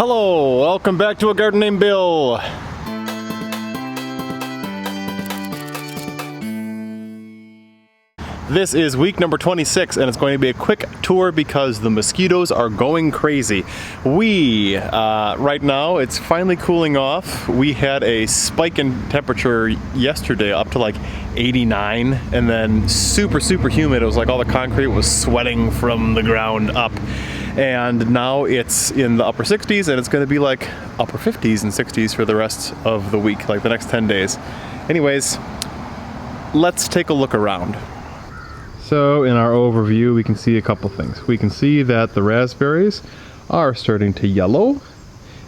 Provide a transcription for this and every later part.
Hello, welcome back to A Garden Named Bill. This is week number 26 and it's going to be a quick tour because the mosquitoes are going crazy. Right now it's finally cooling off. We had a spike in temperature yesterday up to like 89 and then super humid. It was like all the concrete was sweating from the ground up. And now it's in the upper 60s and it's going to be like upper 50s and 60s for the rest of the week, like the next 10 days. Anyways, let's take a look around. So in our overview, we can see a couple things. We can see that the raspberries are starting to yellow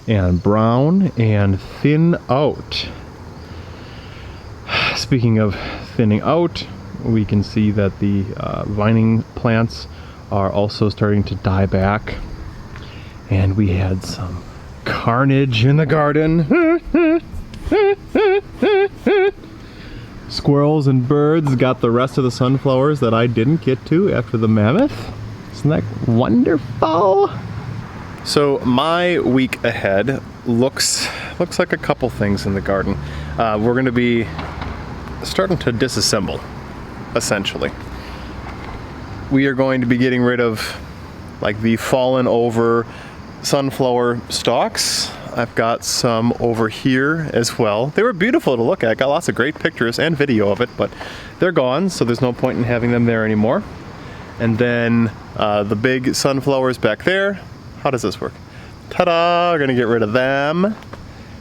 and brown and thin out. Speaking of thinning out, we can see that the vining plants are also starting to die back. And we had some carnage in the garden. Squirrels and birds got the rest of the sunflowers that I didn't get to after the mammoth. Isn't that wonderful? So my week ahead looks like a couple things in the garden. We're going to be starting to disassemble, essentially. We are going to be getting rid of like the fallen over sunflower stalks. I've got some over here as well. They were beautiful to look at. I got lots of great pictures and video of it, but they're gone, so there's no point in having them there anymore. And then the big sunflowers back there. How does this work? Ta-da! We're gonna get rid of them.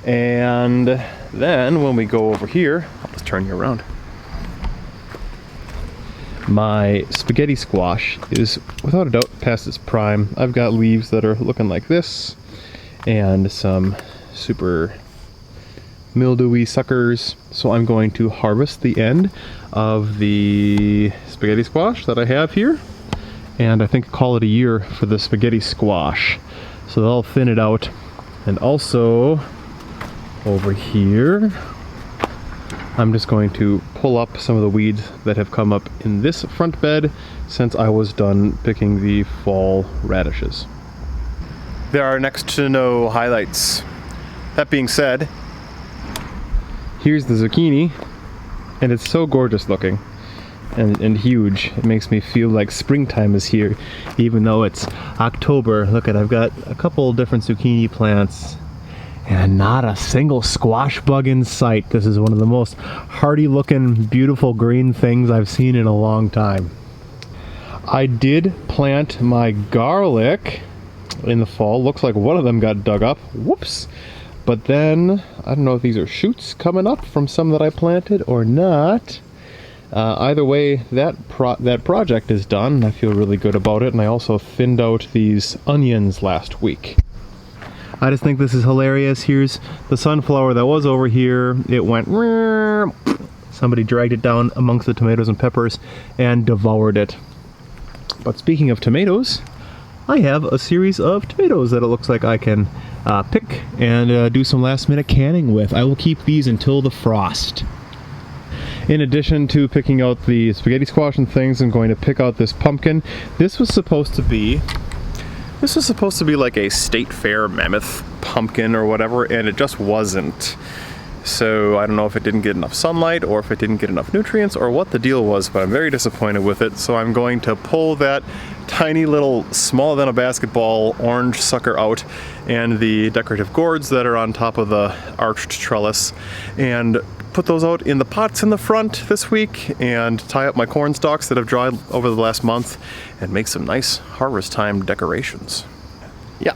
And then when we go over here, I'll just turn you around. My spaghetti squash is without a doubt past its prime. I've got leaves that are looking like this and some super mildewy suckers. So I'm going to harvest the end of the spaghetti squash that I have here, and I think call it a year for the spaghetti squash. So they'll thin it out. And also over here, I'm just going to pull up some of the weeds that have come up in this front bed since I was done picking the fall radishes. There are next to no highlights. That being said, here's the zucchini, and it's so gorgeous looking and huge. It makes me feel like springtime is here, even though it's October. Look at, I've got a couple different zucchini plants and not a single squash bug in sight. This is one of the most hardy looking, beautiful green things I've seen in a long time. I did plant my garlic in the fall. Looks like one of them got dug up. Whoops. But then, I don't know if these are shoots coming up from some that I planted or not. Either way, that project is done, and I feel really good about it. And I also thinned out these onions last week. I just think this is hilarious. Here's the sunflower that was over here. It went... Somebody dragged it down amongst the tomatoes and peppers and devoured it. But speaking of tomatoes, I have a series of tomatoes that it looks like I can pick and do some last minute canning with. I will keep these until the frost. In addition to picking out the spaghetti squash and things, I'm going to pick out this pumpkin. This was supposed to be like a state fair mammoth pumpkin or whatever, and it just wasn't. So I don't know if it didn't get enough sunlight or if it didn't get enough nutrients or what the deal was, but I'm very disappointed with it. So I'm going to pull that tiny little, smaller than a basketball orange sucker out and the decorative gourds that are on top of the arched trellis and put those out in the pots in the front this week and tie up my corn stalks that have dried over the last month and make some nice harvest time decorations. Yeah.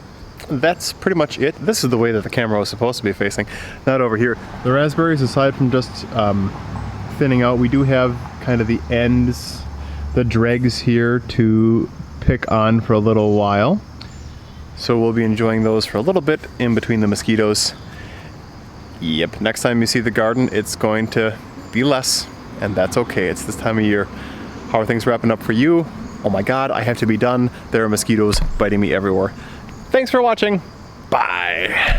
That's pretty much it. This is the way that the camera was supposed to be facing, not over here. The raspberries, aside from just thinning out, we do have kind of the ends, the dregs here to pick on for a little while. So we'll be enjoying those for a little bit in between the mosquitoes. Yep, next time you see the garden, it's going to be less, and that's okay. It's this time of year. How are things wrapping up for you? Oh my God, I have to be done. There are mosquitoes biting me everywhere. Thanks for watching. Bye.